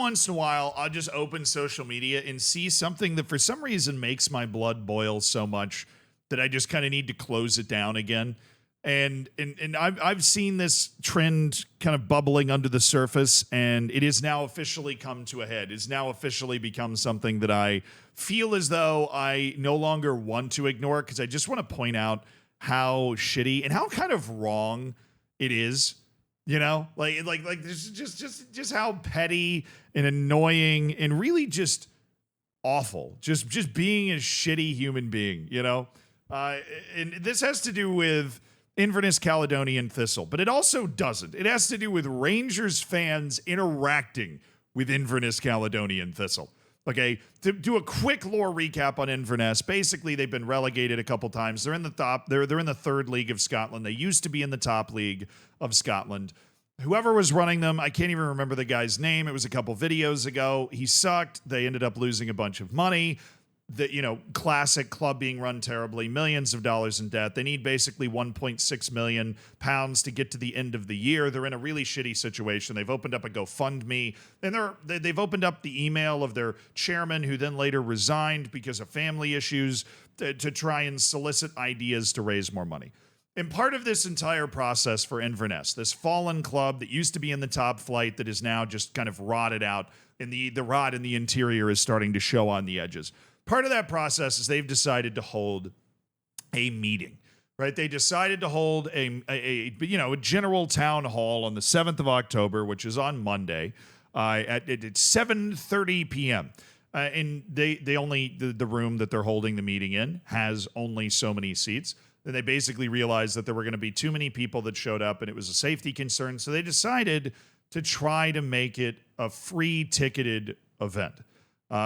once in a while, I'll just open social media and see something that for some reason makes my blood boil so much that I just kind of need to close it down again. And I've seen this trend kind of bubbling under the surface, and it has now officially come to a head. It's now officially become something that I feel as though I no longer want to ignore, because I just want to point out how shitty and how kind of wrong it is. You know, like just how petty and annoying and really just awful. Just being a shitty human being. You know, and this has to do with Inverness Caledonian Thistle, but it also doesn't. It has to do with Rangers fans interacting with Inverness Caledonian Thistle. Okay, to do a quick lore recap on Inverness, basically they've been relegated a couple times. They're in the top. They're in the third league of Scotland. They used to be in the top league of Scotland. Whoever was running them, I can't even remember the guy's name. It was a couple videos ago. He sucked. They ended up losing a bunch of money. The classic club being run terribly, millions of dollars in debt. They need basically 1.6 million pounds to get to the end of the year. They're in a really shitty situation. They've opened up a GoFundMe, and they've opened up the email of their chairman, who then later resigned because of family issues, to try and solicit ideas to raise more money. And part of this entire process for Inverness, this fallen club that used to be in the top flight that is now just kind of rotted out, and the rot in the interior is starting to show on the edges. Part of that process is they've decided to hold a meeting, right? They decided to hold a general town hall on the 7th of October, which is on Monday, at 7:30 p.m. And they only, the room that they're holding the meeting in has only so many seats. Then they basically realized that there were going to be too many people that showed up, and it was a safety concern. So they decided to try to make it a free ticketed event.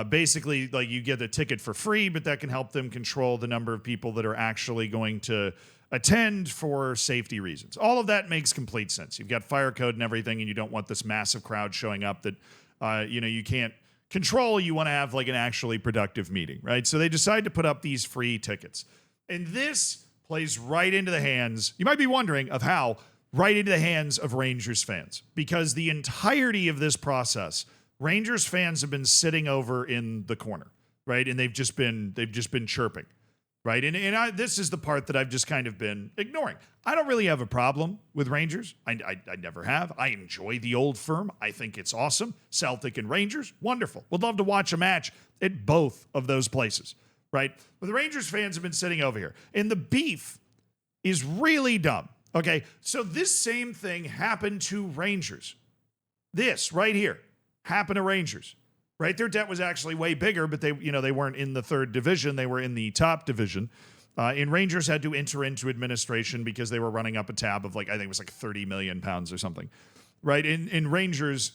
Basically, like, you get a ticket for free, but that can help them control the number of people that are actually going to attend for safety reasons. All of that makes complete sense. You've got fire code and everything, and you don't want this massive crowd showing up that you can't control. You want to have like an actually productive meeting, right? So they decide to put up these free tickets. And this plays right into the hands, you might be wondering, of how, right into the hands of Rangers fans. Because the entirety of this process, Rangers fans have been sitting over in the corner, right? And they've just been chirping, right? And this is the part that I've just kind of been ignoring. I don't really have a problem with Rangers. I never have. I enjoy the old firm. I think it's awesome. Celtic and Rangers, wonderful. Would love to watch a match at both of those places, right? But the Rangers fans have been sitting over here. And the beef is really dumb, okay? So this same thing happened to Rangers. This right here happened to Rangers, right? Their debt was actually way bigger, but they weren't in the third division. They were in the top division. And Rangers had to enter into administration because they were running up a tab of I think it was 30 million pounds or something, right? In Rangers,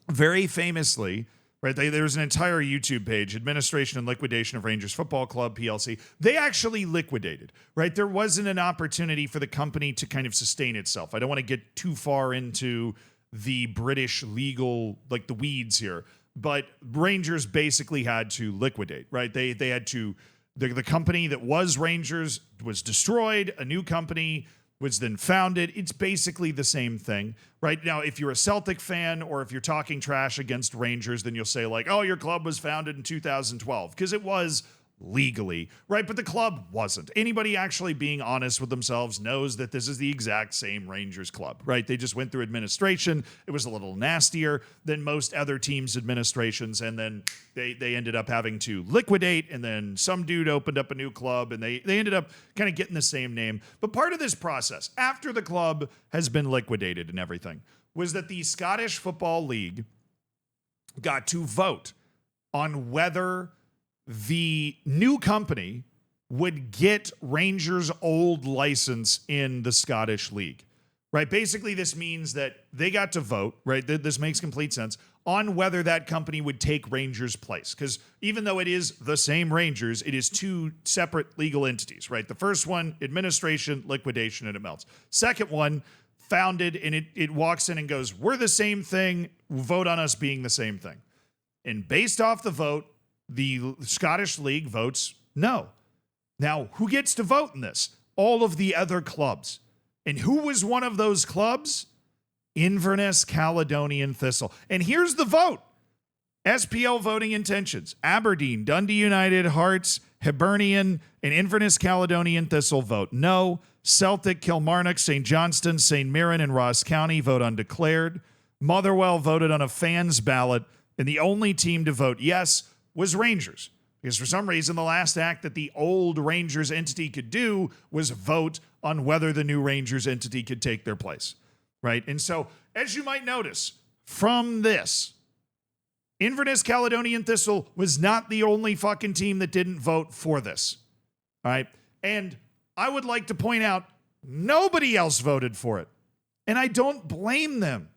very famously, right? There's an entire YouTube page, Administration and Liquidation of Rangers Football Club, PLC. They actually liquidated, right? There wasn't an opportunity for the company to kind of sustain itself. I don't want to get too far into the British legal, the weeds here, but Rangers basically had to liquidate, right? They had to, the company that was Rangers was destroyed. A new company was then founded. It's basically the same thing, right? Now, if you're a Celtic fan or if you're talking trash against Rangers, then you'll say oh, your club was founded in 2012, because it was legally, right? But the club wasn't. Anybody actually being honest with themselves knows that this is the exact same Rangers club, right? They just went through administration. It was a little nastier than most other teams' administrations, and then they ended up having to liquidate, and then some dude opened up a new club, and they ended up kind of getting the same name. But part of this process, after the club has been liquidated and everything, was that the Scottish Football League got to vote on whether the new company would get Rangers' old license in the Scottish League, right? Basically, this means that they got to vote, right? This makes complete sense, on whether that company would take Rangers' place. Because even though it is the same Rangers, it is two separate legal entities, right? The first one, administration, liquidation, and it melts. Second one, founded, and it walks in and goes, we're the same thing, vote on us being the same thing. And based off the vote, the Scottish League votes no. Now, who gets to vote in this? All of the other clubs. And who was one of those clubs? Inverness Caledonian Thistle. And here's the vote. SPL voting intentions: Aberdeen, Dundee United, Hearts, Hibernian, and Inverness Caledonian Thistle vote no. Celtic, Kilmarnock, St. Johnstone, St. Mirren, and Ross County vote undeclared. Motherwell voted on a fans ballot, and the only team to vote yes was Rangers. Because for some reason, the last act that the old Rangers entity could do was vote on whether the new Rangers entity could take their place, right? And so, as you might notice from this, Inverness Caledonian Thistle was not the only fucking team that didn't vote for this, all right? And I would like to point out, nobody else voted for it. And I don't blame them.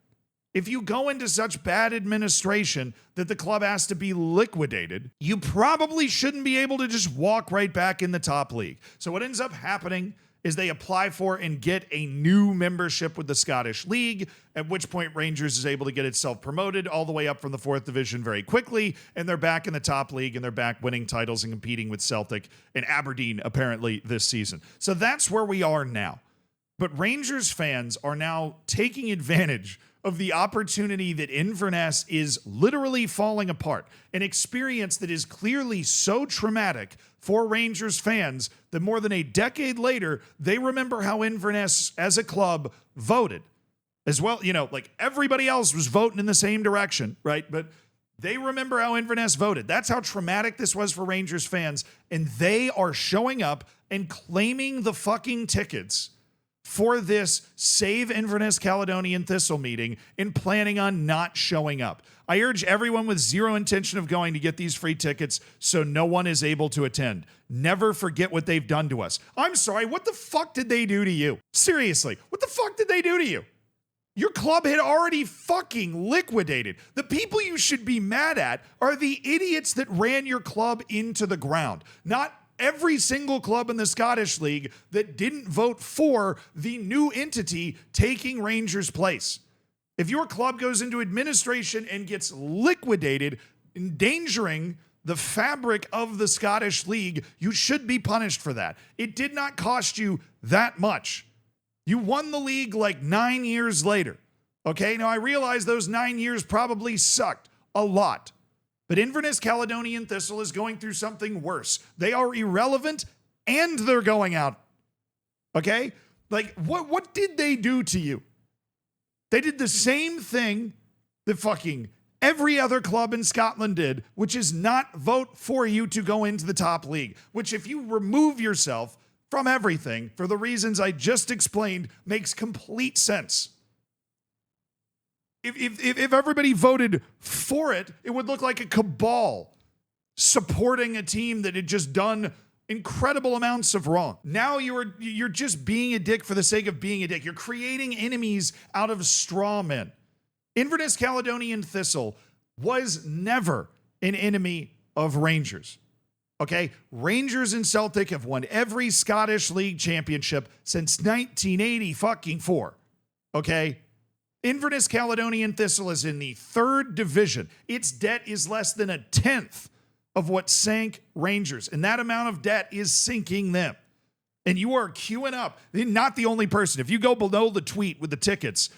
If you go into such bad administration that the club has to be liquidated, you probably shouldn't be able to just walk right back in the top league. So what ends up happening is they apply for and get a new membership with the Scottish League, at which point Rangers is able to get itself promoted all the way up from the 4th division very quickly, and they're back in the top league, and they're back winning titles and competing with Celtic and Aberdeen apparently this season. So that's where we are now. But Rangers fans are now taking advantage of the opportunity that Inverness is literally falling apart, an experience that is clearly so traumatic for Rangers fans that more than a decade later, they remember how Inverness as a club voted as well. You know, like everybody else was voting in the same direction, right? But they remember how Inverness voted. That's how traumatic this was for Rangers fans. And they are showing up and claiming the fucking tickets for this Save Inverness Caledonian Thistle meeting and planning on not showing up. I urge everyone with zero intention of going to get these free tickets so no one is able to attend. Never forget what they've done to us. I'm sorry, what the fuck did they do to you? Seriously, what the fuck did they do to you? Your club had already fucking liquidated. The people you should be mad at are the idiots that ran your club into the ground, not every single club in the Scottish League that didn't vote for the new entity taking Rangers' place. If your club goes into administration and gets liquidated, endangering the fabric of the Scottish League, you should be punished for that. It did not cost you that much. You won the league like 9 years later. Okay, now I realize those 9 years probably sucked a lot. But Inverness Caledonian Thistle is going through something worse. They are irrelevant and they're going out. Okay? Like, what did they do to you? They did the same thing that fucking every other club in Scotland did, which is not vote for you to go into the top league, which if you remove yourself from everything for the reasons I just explained makes complete sense. If everybody voted for it, it would look like a cabal supporting a team that had just done incredible amounts of wrong. Now you're just being a dick for the sake of being a dick. You're creating enemies out of straw men. Inverness Caledonian Thistle was never an enemy of Rangers. Okay? Rangers and Celtic have won every Scottish League championship since 1984. Okay? Inverness Caledonian Thistle is in the 3rd division. Its debt is less than a tenth of what sank Rangers, and that amount of debt is sinking them. And you are queuing up. You're not the only person. If you go below the tweet with the tickets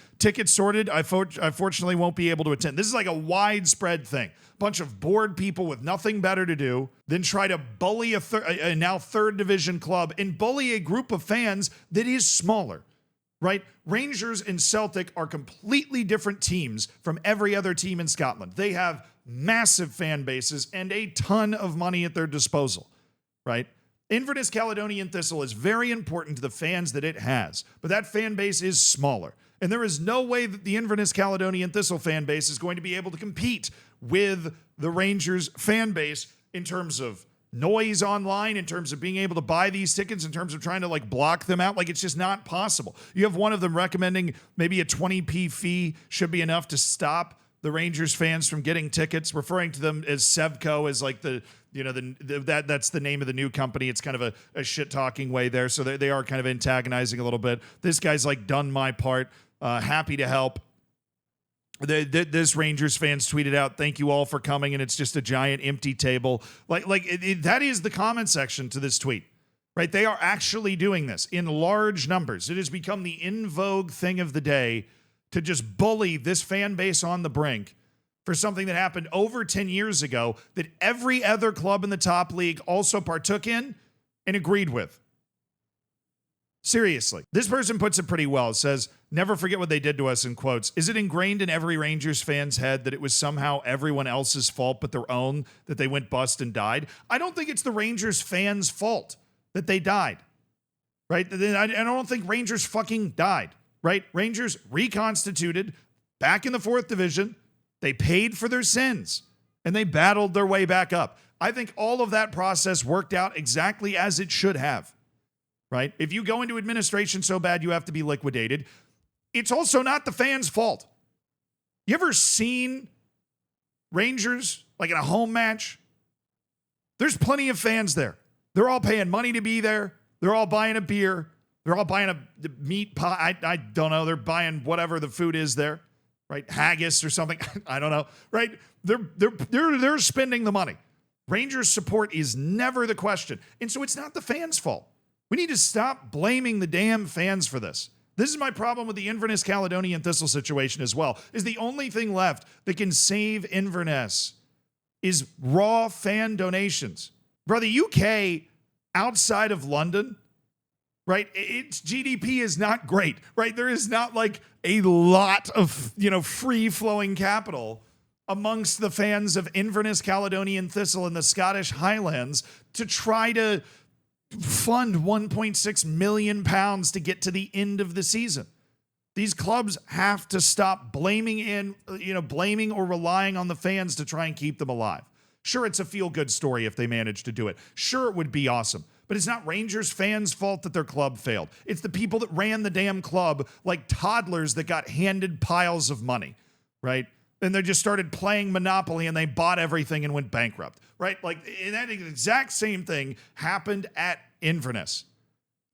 sorted, I fortunately won't be able to attend. This is like a widespread thing. Bunch of bored people with nothing better to do than try to bully a now 3rd division club and bully a group of fans that is smaller. Right? Rangers and Celtic are completely different teams from every other team in Scotland. They have massive fan bases and a ton of money at their disposal, right? Inverness Caledonian Thistle is very important to the fans that it has, but that fan base is smaller. And there is no way that the Inverness Caledonian Thistle fan base is going to be able to compete with the Rangers fan base in terms of noise online, in terms of being able to buy these tickets, in terms of trying to like block them out. Like, it's just not possible. You have one of them recommending maybe a 20p fee should be enough to stop the Rangers fans from getting tickets, referring to them as Sevco, as like that's the name of the new company. It's kind of a shit talking way there. So they are kind of antagonizing a little bit. This guy's like, done my part, happy to help. This Rangers fans tweeted out, "Thank you all for coming," and it's just a giant empty table. That is the comment section to this tweet, right? They are actually doing this in large numbers. It has become the in vogue thing of the day to just bully this fan base on the brink for something that happened over 10 years ago that every other club in the top league also partook in and agreed with. Seriously. This person puts it pretty well. It says, never forget what they did to us, in quotes. Is it ingrained in every Rangers fan's head that it was somehow everyone else's fault but their own that they went bust and died? I don't think it's the Rangers fans' fault that they died, right? I don't think Rangers fucking died, right? Rangers reconstituted back in the 4th division. They paid for their sins and they battled their way back up. I think all of that process worked out exactly as it should have. Right? If you go into administration so bad you have to be liquidated, it's also not the fans' fault. You ever seen Rangers like in a home match? There's plenty of fans there. They're all paying money to be there. They're all buying a beer. They're all buying a meat pie. I don't know. They're buying whatever the food is there, right? Haggis or something. I don't know, right? They're spending the money. Rangers support is never the question. And so it's not the fans' fault. We need to stop blaming the damn fans for this. This is my problem with the Inverness Caledonian Thistle situation as well, is the only thing left that can save Inverness is raw fan donations. Bro, the UK outside of London, right, its GDP is not great, right? There is not like a lot of, free-flowing capital amongst the fans of Inverness Caledonian Thistle in the Scottish Highlands to try to fund 1.6 million pounds to get to the end of the season. These clubs have to stop blaming or relying on the fans to try and keep them alive. Sure, it's a feel-good story if they manage to do it. Sure, it would be awesome. But it's not Rangers fans' fault that their club failed. It's the people that ran the damn club like toddlers that got handed piles of money, right? And they just started playing Monopoly and they bought everything and went bankrupt, right? Like, and that exact same thing happened at Inverness.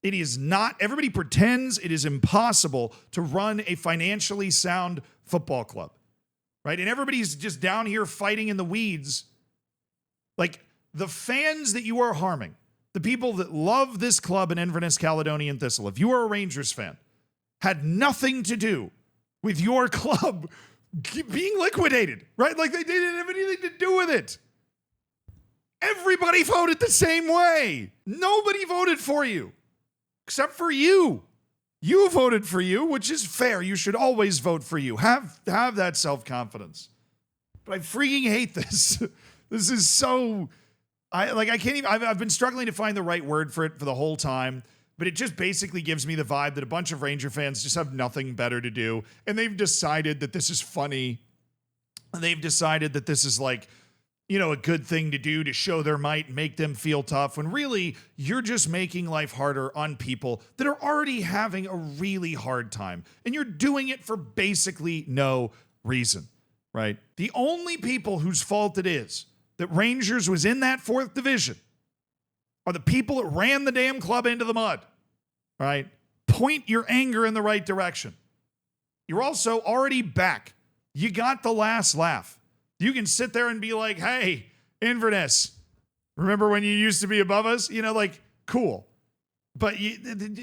It is not, everybody pretends it is impossible to run a financially sound football club, right? And everybody's just down here fighting in the weeds. Like, the fans that you are harming, the people that love this club in Inverness Caledonian Thistle, if you are a Rangers fan, had nothing to do with your club being liquidated, right? Like, they didn't have anything to do with it. Everybody voted the same way. Nobody voted for you, except for you. You voted for you, which is fair. You should always vote for you. Have that self-confidence. But I freaking hate this. This is so, I can't even, I've been struggling to find the right word for it for the whole time. But it just basically gives me the vibe that a bunch of Ranger fans just have nothing better to do. And they've decided that this is funny. And they've decided that this is like, a good thing to do to show their might and make them feel tough. When really, you're just making life harder on people that are already having a really hard time. And you're doing it for basically no reason, right? The only people whose fault it is that Rangers was in that 4th division are the people that ran the damn club into the mud, right? Point your anger in the right direction. You're also already back. You got the last laugh. You can sit there and be like, hey, Inverness, remember when you used to be above us? Cool. But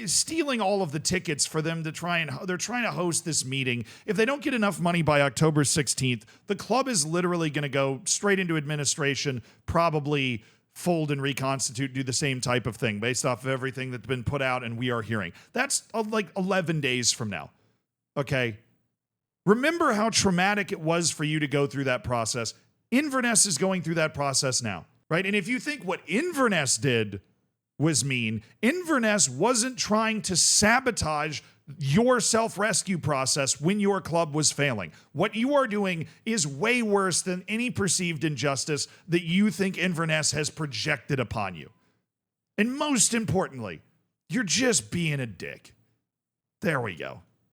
stealing all of the tickets for them they're trying to host this meeting. If they don't get enough money by October 16th, the club is literally going to go straight into administration, probably fold and reconstitute, do the same type of thing based off of everything that's been put out and we are hearing. That's like 11 days from now. Okay. Remember how traumatic it was for you to go through that process. Inverness is going through that process now, right? And if you think what Inverness did was mean, Inverness wasn't trying to sabotage your self-rescue process when your club was failing. What you are doing is way worse than any perceived injustice that you think Inverness has projected upon you. And most importantly, you're just being a dick. There we go.